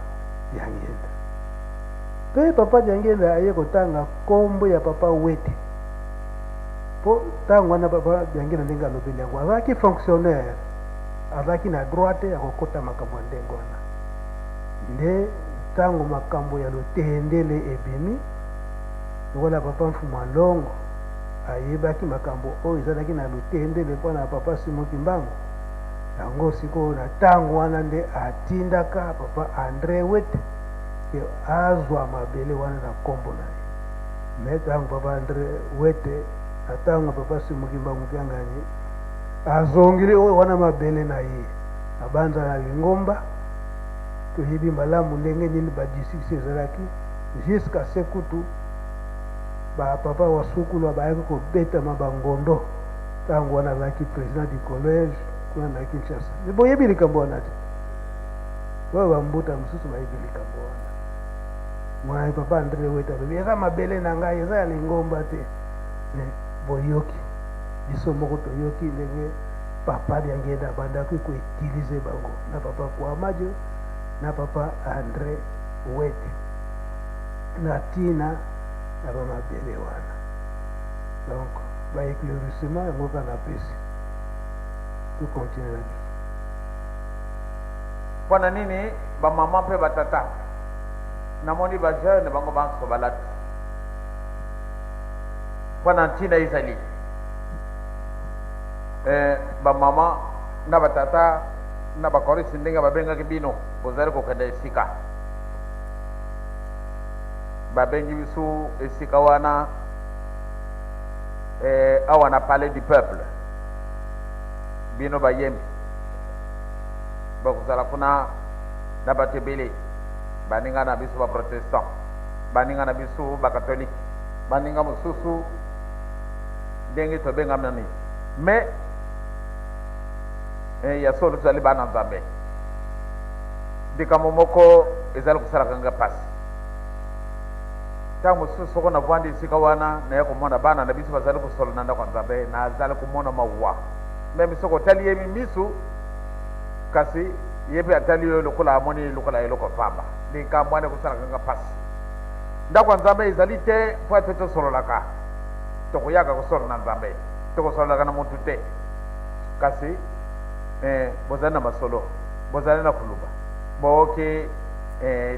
Diangena pe papa Diangena aye kotanga kombo ya papa Wete po tango wana papa Diangena ndenge alobeli yango azalaki fonctionnaire azalaki na droite ya kokota makambo ya ndenge wana nde tango makambo ya lotendele ebimi lokola papa Mfuma Ndongo ayebaki makambo oyo ezalaki na lotendele mpona papa Simon Kimbangu yango sikoyo na ntango wana nde atindaka papa André Wete ke azwa mabele wana na kombo na ye me ntango papa André Wete na ntango papa Simon Kimbangu Kiangali azongili oyo wana mabele na ye abanza na Lingomba toyebi malamu ndenge nini badisiksi ezalaki jusqu'à sekutu bapapa wasukulu bayaki kobetama bangondo ntango wana azalaki président du collège kuna na Kinshasa boyebi likambo wana te oyo bambuta mosusu bayebi likambo wana mwana papa André Wete alobi eza mabele na ngai eza ya Lingomba te boyoki biso moko toyoki ndenge papa Diangena abandaki koutilize bango na papa Kwamadio na papa André Wete na ntina na bamabele wana donc baéclaircissement yango kana pesi to continue na biso mpona nini bamama mpe batata namoni bajeune bango banso balati mpona ntina ezali bamama na batata na bakorisi ndenge babengaki bino bozali kokende esika babengi biso esika wana awa na palais du peuple bino bayembi bakozala kuna na bato ebele baninga na biso baprotestant baninga na biso bakatholike baninga mosusu ndenge tobengamani me ya solo tozali bana Nzambe likambo moko ezali kosalaka nga mpasi ntango mosusu soko navwandi esika wana naye komona bana na biso bazali kosolola na ndako ya Nzambe nazali komona mawa meme soko otali ye misu kasi ye mpe atali yo lokola amoni lokola eloko pamba likambo wana ekosalaka nga mpasi ndako ya Nzambe ezali te mpo ete tosololaka tokoyaka kosolola na Nzambe tokosololaka na mutu te kasi bozali na masolo bozali na kuluba boke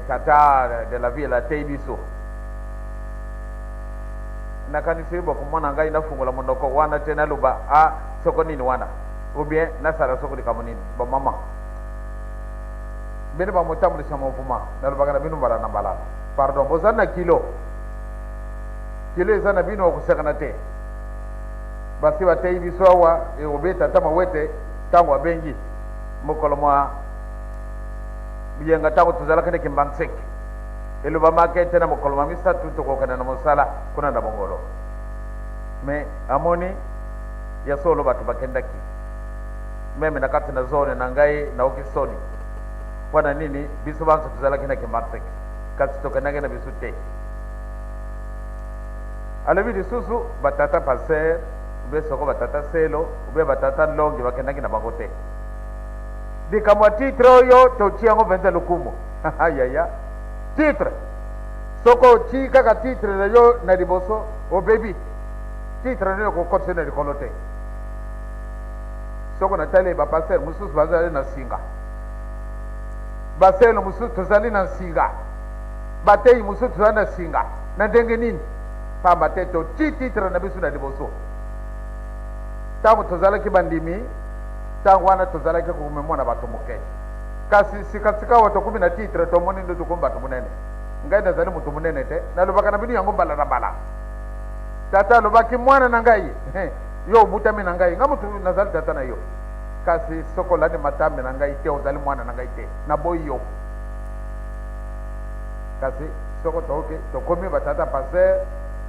tata de la ville atei biso nakanisi bokomona ngai nafungola monoko wana te naloba soko nini wana ou bien nasala soko likambo nini bamama bino bamotambulisa movuma nalobaka na bino mbala na mbala pardon bozali na kilo eza na bino okosekana te basi batei biso awa obeta tama Wete ntango abengi mokolo mwa biyenga ntango tozalaka ne Kimbanseki elobamaki ete na mokolo mwa misatu tokokende na mosala kuna na bongolo me amoni ya solo bato bakendaki meme na kati na zone na ngai naoki soni mpona nini biso banso tozalaki na Kimbanseki kasi tokendaki na biso te alobi lisusu batata paser ube soko batata selo ube batata longi bakendaki na bango te likambo ya titre oyo totia yango mpenza lokumu ayaya titre soko otii kaka titre na yo na liboso obebi titre nini okokotisa na likolo te soko natali bapaster mosusu bazali na singa baselo mosusu tozali na nsinga bateyi mosusu tozali na singa na ndenge nini pamba te totii titre na biso na liboso ntango tozalaki bandimi ntango wana tozalaki komemona bato moke kasi sikasika awa tokumi na titre tomoni nde tokomi bato monene ngai nazali moto monene te nalobaka na bino yango mbala na mbala tata alobaki mwana na ngai yo omutami na ngai nga motu nazali tata na yo kasi soko olandi matambe na ngai te ozali mwana na ngai te naboyi yo kasi soko toke tokomi batata paster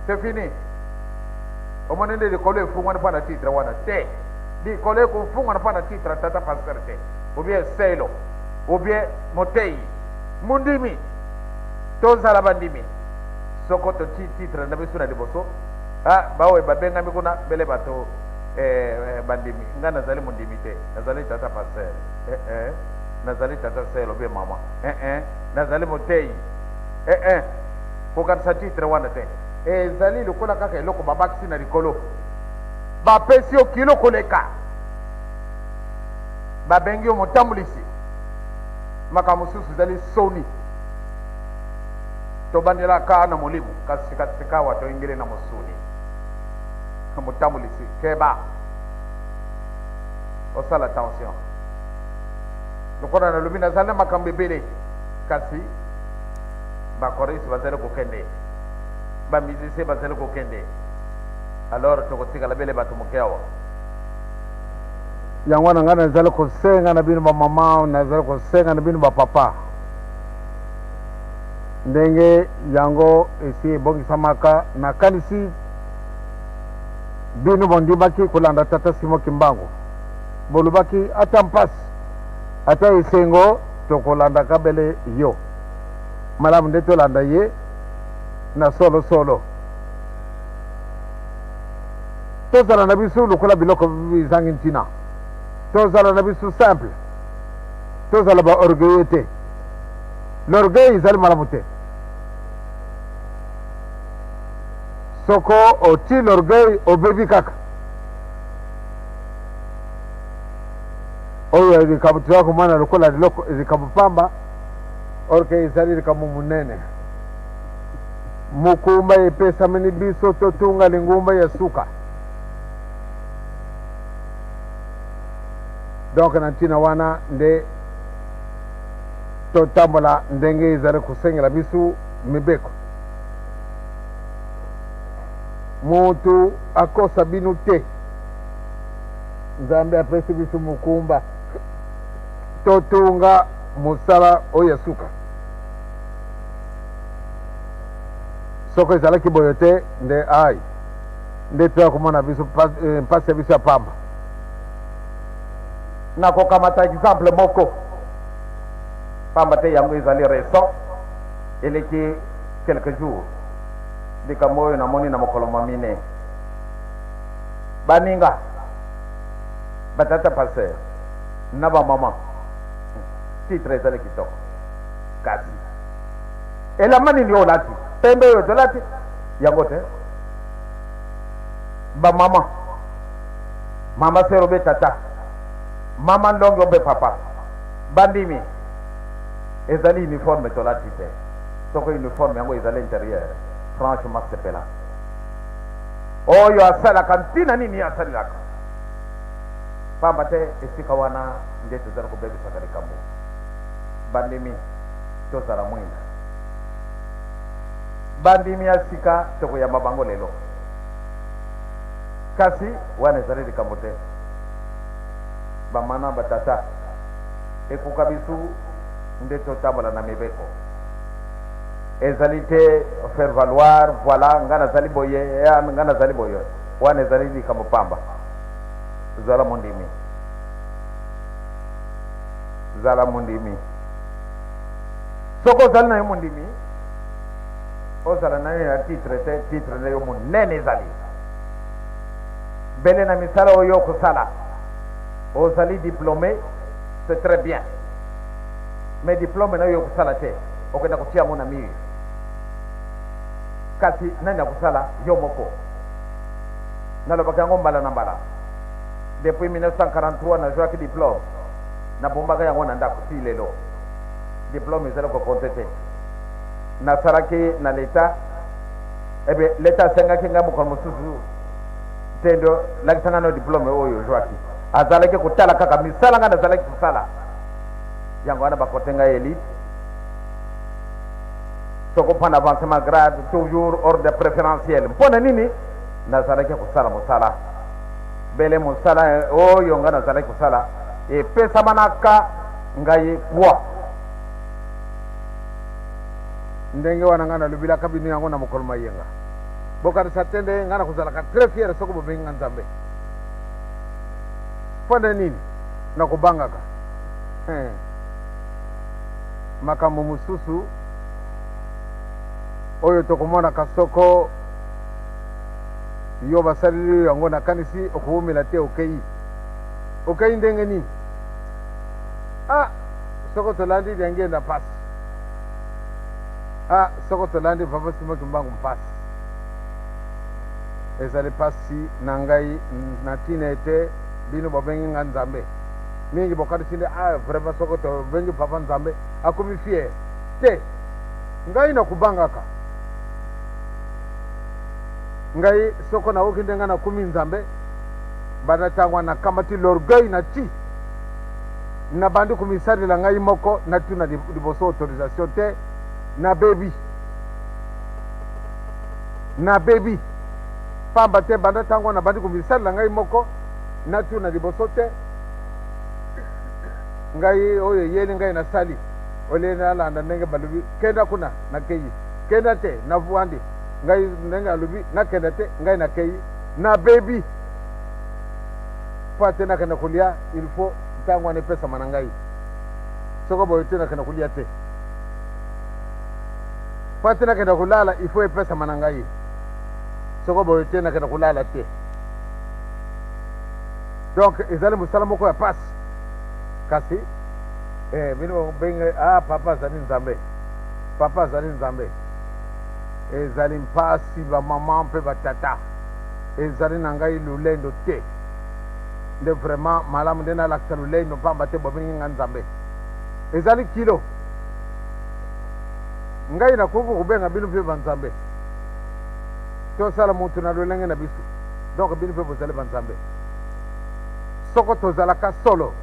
c'est fini omoni nde likolo efungwani mpo na titre wana te likolo ekofungwana mpo na titre tata paster te obie selo obie moteyi mundimi tozala bandimi soko toti titre na biso na liboso baoyo babengami kuna mbele bato bandimi nga nazali mondimi te nazali tata paster nazali tata selo obie mama nazali moteyi kokatisa titre wana te ezali lokola kaka eloko babakisi na likolo bapesi yo kilo koleka babengi yo motambulisi makambo mosusu ezali soni tobandelaka na molimo kasi sikasika awa toyingeli na mosuni motambulisi keba osala attention lokola nalobi nazali na makambo ebele kasi bakorisi bazali kokende bamusicien bazali kokende alors tokotikala bele bato moke awa yango wana ngai nazali kosenga na bino bamama nazali kosenga na bino bapapa ndenge yango esi ebongisamaka nakanisi bino bondimaki kolanda tata Simon Kimbangu bolobaki ata mpasi ata esengo tokolandaka bele yo malamu nde tolanda ye na solo tozala na biso lokola biloko bizangi ntina tozala na biso simple tozala baorgueille te l'orgueil ezali malamu te soko oti l'orgueil obebi kaka oyo likambo toza komona lokola likambo pamba orke ezali likambo munene mukumba epesamini biso totunga lingumba ya suka donc na ntina wana nde totambola ndenge ezali kosengela biso mibeko mutu akosa bino te nzambe apesi biso mukumba totunga mosala oyo ya suka soko ezalaki boyo te nde ai nde toya komona biso mpasi ya biso ya pamba nakokamata exemple moko pamba te yango ezali récent eleki quelques jours likambo oyo namoni na mokolo mamine baninga batata paster na bamama titre ezali kitoko kasi elamba nini oyo olati pembe oyo tolati yango te bamama mama sero be tata mama ndongo obe papa bandimi ezali uniforme tolati te soko uniforme yango ezali intérieur franchement sepela oyo asalaka ntina nini asalelaka pamba te esika wana nde tozali kobebisaka likambo bandimi tozala mwinda bandimi ya sika tokoyamba bango lelo kasi wana ezali likambo te bamana batata ekoka biso nde totambola na mibeko ezali te faire valoir voilà nga nazali boye nga nazali boye wana ezali likambo pamba zala mondimi soko ozali na ye mondimi ozala na yo na titre te titre na yo monene ezali bele na misala oyo okosala ozali diplômé c'est très bien mais diplôme na yo okosala te okenda kotia yango na mire kasi nani akusala yo moko nalobaka yango mbala na mbala depuis 1943 nazwaki diplôme nabombaka yango na ndako si lelo diplôme ezali kokonte te nasalaki na leta ebe leta asengaki ngai mokolo mosusu te ndo lakisanga no diplôme oyo ozwaki azalaki kotala kaka misala ngai nazalaki kosala yango wana bakote ngai élite soko mpona avancement grade toujours ordre préférentiel mpona nini nazalaki kosala mosala bele mosala oyo ngai nazalaki kosala epesamanaka ngai poids ndenge wana ngai nalobilaka bino yango na mokolo mayenga bokanisa te nde ngai nakozalaka très fiere soki bobengi nga nzambe mpona nini nakobangaka makambo mosusu oyo tokomonaka soko yo basaleli yango nakanisi okowumela te okei ndenge nini soko tolandi ndenge na pasi soko tolandi papa Simoki Mbangu mpasi ezali pasi na ngai na ntina ete bino bobengi nga nzambe mingi bokatisi nde vraiment soko tobengi papa nzambe akomi fiere te ngai nakubangaka ngai soko naoki nde ngai nakomi nzambe banda ntango nakamati l'orgueil na ti nabandi komisalela ngai moko natuna liboso autorisation te nabebi pamba te banda ntango nabandi komisalela ngai moko natuna liboso te ngai oyo eyeli ngai nasali ole nalanda ndenge balobi kenda kuna nakei kenda te navwandi ngai ndenge alobi nakenda te ngai nakei nabebi po ate nakenda kolia il faut ntango wana epesama na ngai soko boyo te nakenda kolia te po ate nakenda kolala il faut epesama na ngai soko boyo te nakenda kolala te donc ezali mosala moko ya pasi kasi bino benge papa azali nzambe papa azali nzambe ezali mpasi bamama mpe batata ezali na ngai lulendo te nde vraiment malamu nde nalakisa lulendo pamba te bobengi nga nzambe ezali kilo ngai nakoki kobenga bino mpe banzambe tosala mutu na lolenge na biso donc bino mpe bozali banzambe soko tozalaka solo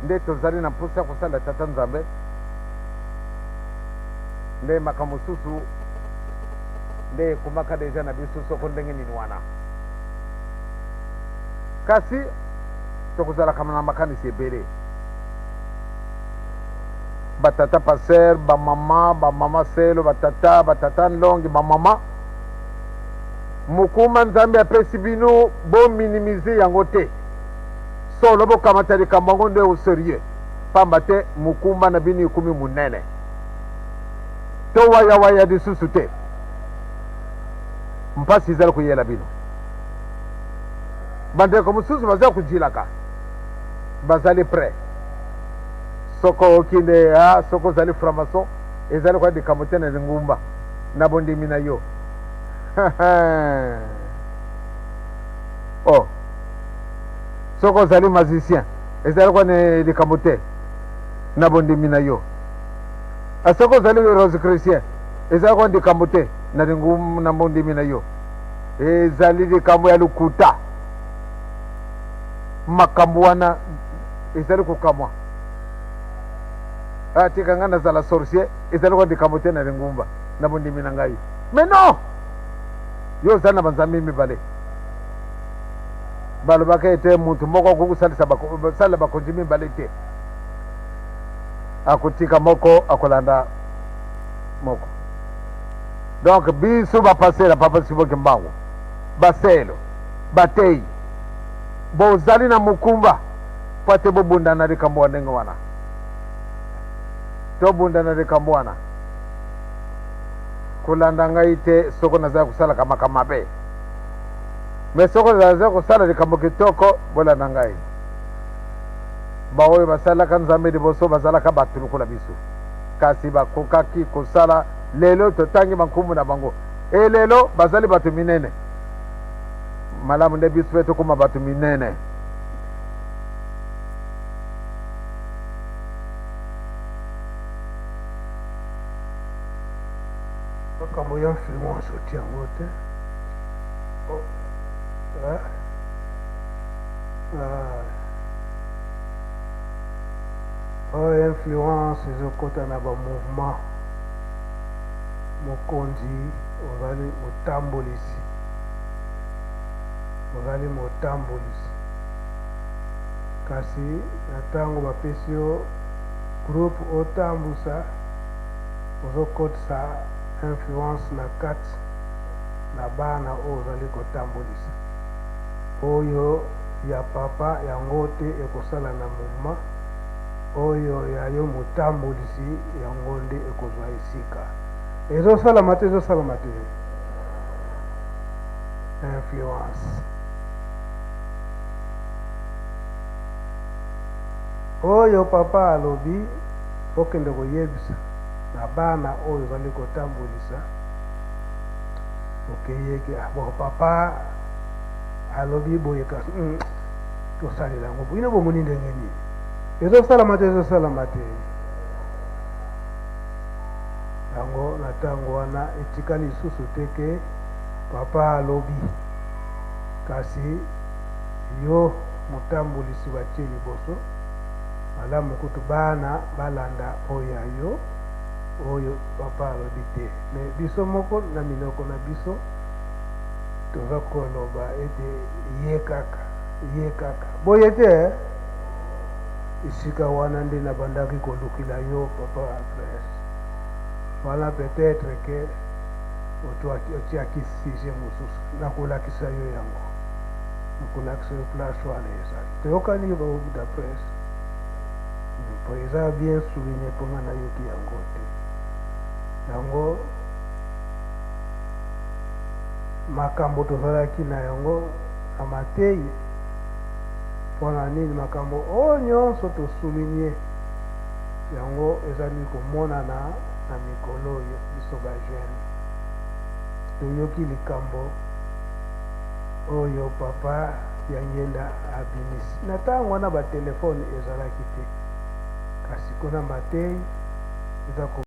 nde tozali na mposa ya kosala tata nzambe nde makambo mosusu nde ekomaka deja na biso soko ndenge nini wana kasi tokozalaka na makanisi ebele batata paser bamama selo batata nlongi bamama mokuma nzambe apesi bino bominimize yango te solo bokamata likambo yango nde osérieux pamba te mokumba na bino ekumi monene to wayawaya lisusu te mpasi ezali koyela bino bandeko mosusu bazali kojilaka bazali prêt soko okinde soko ozali franc-maçon ezali koya likambo te na lingumba na bondimi na yo soko ozali magicien ezali kwa ne likambo te na bondimi na yo soko ozali rose chrétien ezali kwa likambo te na bondimi na yo ezali likambo ya lokuta makambo wana ezali kokamwa tika nga nazala sorcier ezali kwa likambo te na lingumba na bondimi na ngai mais non yo ozali na banzambe mibale balobaka ete mutu moko akokosalela bakonzi mibale te akotika moko akolanda moko donc biso bapasela papa Simoki Mbangu baselo batei bozali na mokumba po ate bobunda na likambo wa ndenge wana tobunda na likambo wana kulanda ngai te soko naza kosala kamaka mabe me soko naza kosala likambo kitoko bolanda ngai. Baoyo basalaka nzambe liboso bazalaka bato lokola biso kasi bakokaki kosala lelo totangi bankumu na bango lelo bazali bato minene malamu nde biso mpe tokóma bato minene. makambo ya influence otia yango te. Oyo influence ezokota na bamouvement mokonzi ozali motambolisi kasi na ntango bapesi yo groupe otambusa ozokotisa influence na kati na bana oyo ozali kotambolisa. Oyo ya papa yango te ekosala na mouvement, oyo ya yo motambolisi yango nde ekozwa esika. Ezosalama te influence. Oyo papa alobi okende koyebisa na bana oyo ozali kotambolisa okeyeke bon papa alobi boye kasi tosalela yango boyina bomoni ndenge nini. Ezosalama te yango na ntango wana etikali lisusu te ke papa alobi kasi yo motambolisi batie liboso malamu kutu bana balanda oyo ayo oyo papa alobi te. Me biso moko na minoko na biso toza koloba ete ye kaka boye te esika wana nde nabandaki kolukila yo papa frère wana peut-être ke otiaki sujet mosusu nakolakisa yo yango nakolakisa yo place wana ezali toyokani yo baobu da presse po eza bien souligné mponga nayoki yango te. Yango makambo tozalaki na yango na Mateyi mpona nini makambo oyo nyonso tosouligne yango ezali komonana na mikolo oyo biso bajeune toyoki likambo oyo papa ya ngenda abimisi na ntango wana batelefone ezalaki te kasi kuna Mateyi eza